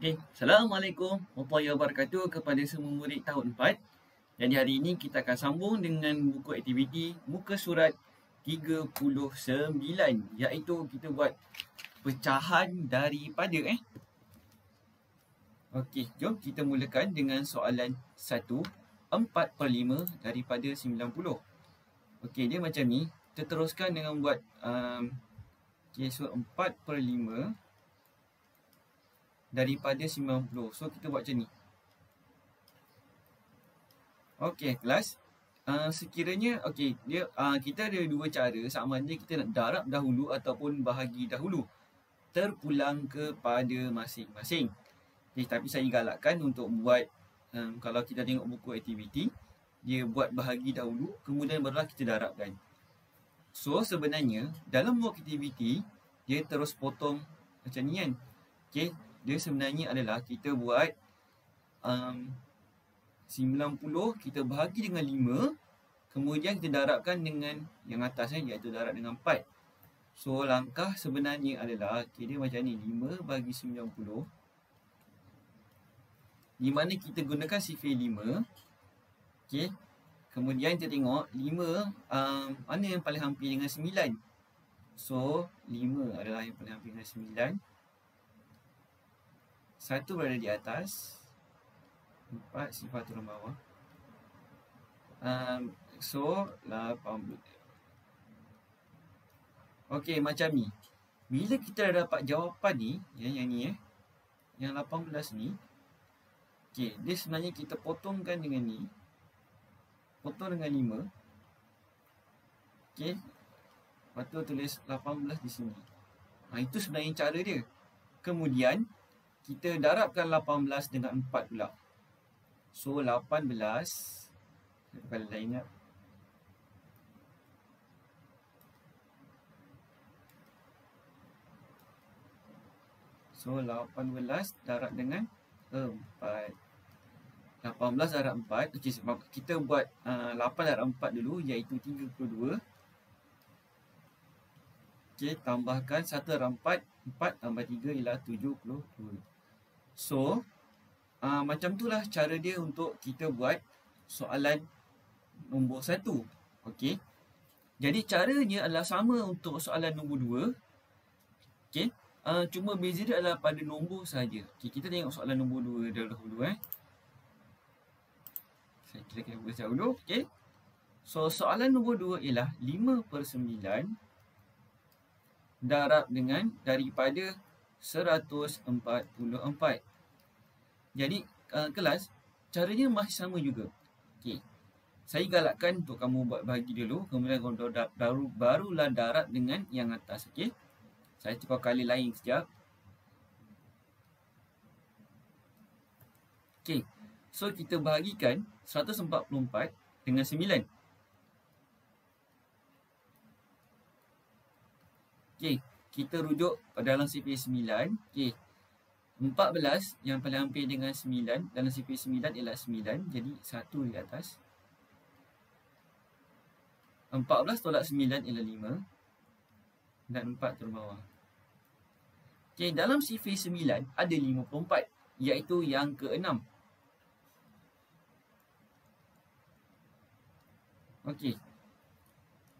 Okay. Assalamualaikum warahmatullahi wabarakatuh kepada semua murid tahun 4. Jadi hari ini kita akan sambung dengan buku aktiviti muka surat 39, iaitu kita buat pecahan daripada Okey, jom kita mulakan dengan soalan 1, 4/5 daripada 90. Okey, dia macam ni. Kita teruskan dengan buat so 4/5 daripada 90. So kita buat macam ni. Okey, kelas. Sekiranya kita ada dua cara, sama ada kita nak darab dahulu ataupun bahagi dahulu, terpulang kepada masing-masing. Okay, tapi saya galakkan untuk buat kalau kita tengok buku aktiviti, dia buat bahagi dahulu, kemudian barulah kita darabkan. So sebenarnya dalam buku aktiviti dia terus potong macam ni kan. Okey, dia sebenarnya adalah kita buat 90 kita bahagi dengan 5, kemudian kita darabkan dengan yang atas iaitu darab dengan 4. So langkah sebenarnya adalah dia macam ni, 5 bagi 90, di mana kita gunakan sifir 5. Okey, kemudian kita tengok 5 mana yang paling hampir dengan 9. So 5 adalah yang paling hampir dengan 9. 1 berada di atas, 4 sifar turun bawah. So 18. Okey, macam ni. Bila kita dah dapat jawapan ni, yang ni yang 18 ni, okey, dia sebenarnya kita potongkan dengan ni. Potong dengan 5. Okey. Lepas tu tulis 18 di sini. Itu sebenarnya cara dia. Kemudian kita darabkan 18 dengan 4 pula. So 18, kalau dah ingat, so 18 darab dengan 4. 18 darab 4. Okey, sebab kita buat 8 darab 4 dulu, iaitu 32. Okey, tambahkan 1 darab 4, 4 tambah 3 ialah 72. So macam itulah cara dia untuk kita buat soalan nombor 1. Okey, jadi caranya adalah sama untuk soalan nombor 2. Okey, cuma beza dia adalah pada nombor saja. Okey, kita tengok soalan nombor 2 dahulu. Saya kira buat dahulu. Okey, so soalan nombor 2 ialah 5/9 darab dengan daripada 144. Jadi kelas, caranya masih sama juga. Okey, saya galakkan untuk kamu buat bahagi dulu, kemudian barulah darab dengan yang atas. Okey, saya tukar kali lain sekejap. Okey, so kita bahagikan 144 dengan 9. Okey, kita rujuk dalam sifir 9. Okey, 14 yang paling hampir dengan 9 dalam sifir 9 ialah 9. Jadi 1 di atas. 14 tolak 9 ialah 5. Dan 4 turun bawah. Okey, dalam sifir 9 ada 54, iaitu yang ke-6. Okey,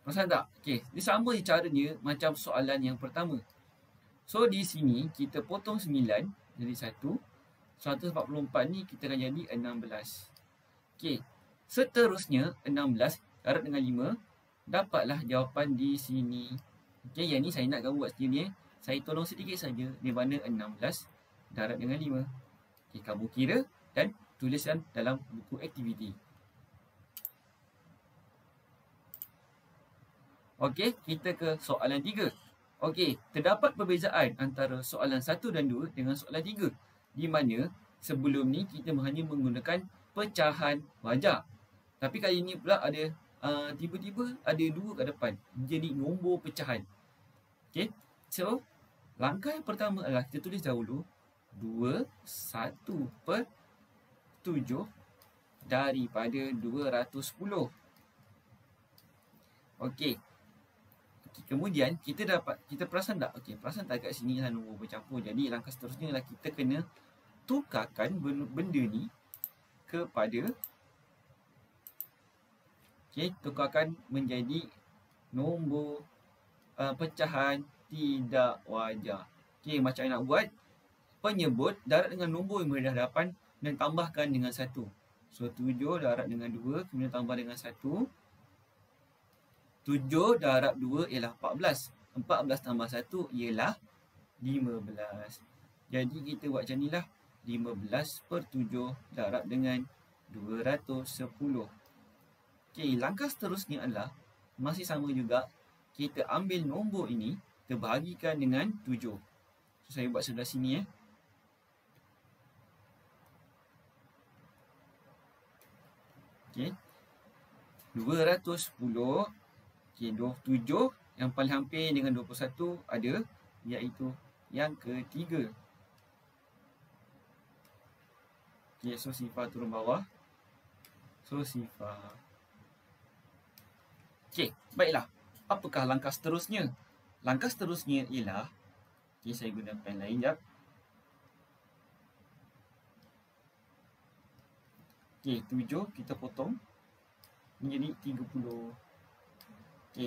perasan tak? Okey, dia sama je caranya macam soalan yang pertama. So di sini kita potong 9 jadi 1. 144 ni kita akan jadi 16. Okey, seterusnya 16 darab dengan 5, dapatlah jawapan di sini. Okey, yang ni saya nak kamu buat sendiri. Saya tolong sedikit saja di mana 16 darab dengan 5. Okey, kamu kira dan tuliskan dalam buku aktiviti. Okey, kita ke soalan 3. Okey, terdapat perbezaan antara soalan 1 dan 2 dengan soalan 3, di mana sebelum ni kita hanya menggunakan pecahan wajar. Tapi kali ni pula ada tiba-tiba ada 2 kat depan, jadi nombor pecahan. Okey, so langkah yang pertama adalah kita tulis dahulu 21/7 daripada 210. Okey. Kemudian kita perasan tak? Okey, perasan tak kat sini lah nombor bercampur. Jadi langkah seterusnya adalah kita kena tukarkan benda ni kepada, tukarkan menjadi nombor pecahan tidak wajar. Macam nak buat, penyebut darab dengan nombor yang berhadapan dan tambahkan dengan 1. So 7 darab dengan 2, kemudian tambah dengan 1. 7 darab 2 ialah 14. 14 tambah 1 ialah 15. Jadi kita buat macam ni lah. 15 per 7 darab dengan 210. Langkah seterusnya adalah masih sama juga. Kita ambil nombor ini, kita bahagikan dengan 7. So saya buat sebelah sini 210. 27 yang paling hampir dengan 21 ada, iaitu yang ketiga. So sifar turun bawah. So sifar. Baiklah. Apakah langkah seterusnya? Langkah seterusnya ialah, saya guna pen lain sekejap. 7 kita potong menjadi 30.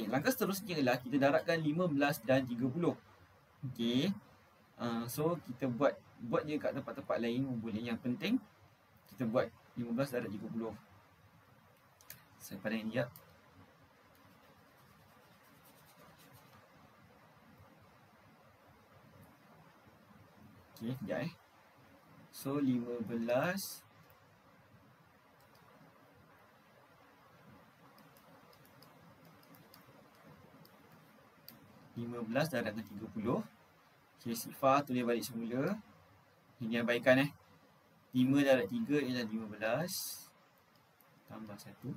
Langkah seterusnya ialah kita darabkan 15 dan 30. So kita buat je kat tempat-tempat lain boleh. Yang penting kita buat 15 darab 30. Saya pada ini sekejap. Sekejap So 15 darab dengan 30. Sifar tulis balik semula. Ini yang baikkan 5 darab 3 ialah 15. Tambah 1.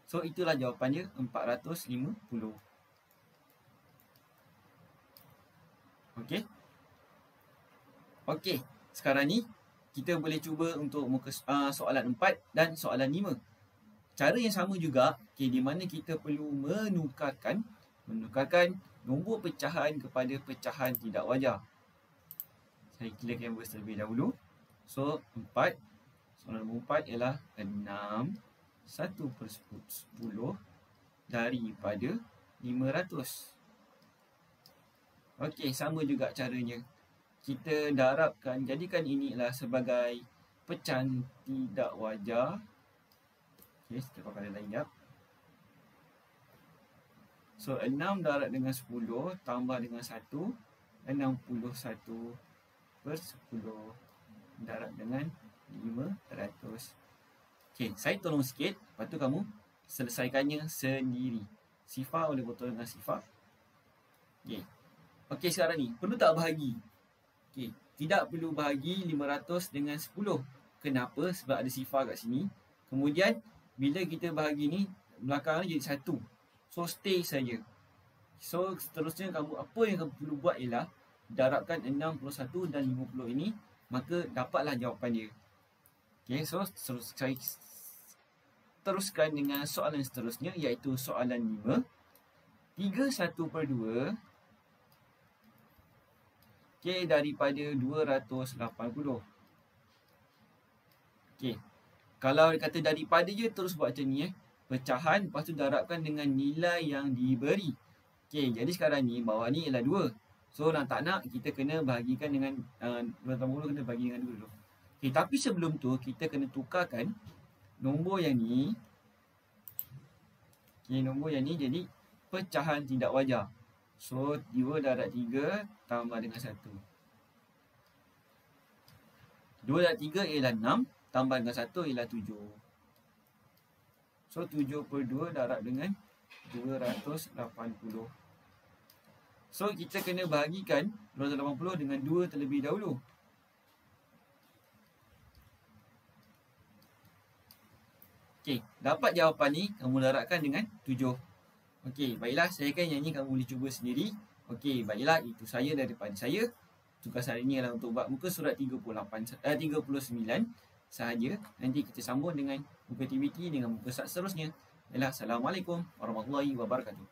So itulah jawapannya, 450. Okey, sekarang ni kita boleh cuba untuk muka soalan 4 dan soalan 5. Cara yang sama juga, di mana kita perlu menukarkan nombor pecahan kepada pecahan tidak wajar. Saya clear canvas terlebih dahulu. So 4, soalan nombor 4 ialah 6 1/10 daripada 500. Sama juga caranya. Kita darabkan, jadikan ini adalah sebagai pecahan tidak wajar. Kita pakai lain sekejap. So 6 darab dengan 10 tambah dengan 1, 61/10 darab dengan 500. Saya tolong sikit, lepas tu kamu selesaikannya sendiri. Sifar boleh potong dengan sifar. Sekarang ni perlu tak bahagi? Tidak perlu bahagi 500 dengan 10. Kenapa? Sebab ada sifar kat sini. Kemudian bila kita bahagi ni, belakang ni jadi 1. So stay saja. So seterusnya apa yang kamu perlu buat ialah darabkan 61 dan 50 ini, maka dapatlah jawapan dia. So saya teruskan dengan soalan seterusnya, iaitu soalan 5. 31/2 daripada 280. Kalau kata daripada je, terus buat macam ni pecahan, lepas tu darabkan dengan nilai yang diberi. Jadi sekarang ni bawah ni ialah 2. So nak tak nak, kita kena bahagikan dengan 280 kena bagi dengan 2 dulu. Tapi sebelum tu kita kena tukarkan nombor yang ni. Nombor yang ni jadi pecahan tidak wajar. So 2 darab 3 tambah dengan 1. 2 darab 3 ialah 6, tambah dengan 1 ialah 7. So 7/2 darab dengan 280. So kita kena bahagikan 280 dengan 2 terlebih dahulu. Dapat jawapan ni, kamu darabkan dengan 7. Baiklah, saya akan nyanyi, kamu boleh cuba sendiri. Baiklah, itu saya daripada saya. Tugas hari ini adalah untuk buat muka surat 39 sahaja. Nanti kita sambung dengan muka aktiviti dengan muka surat seterusnya. Assalamualaikum warahmatullahi wabarakatuh.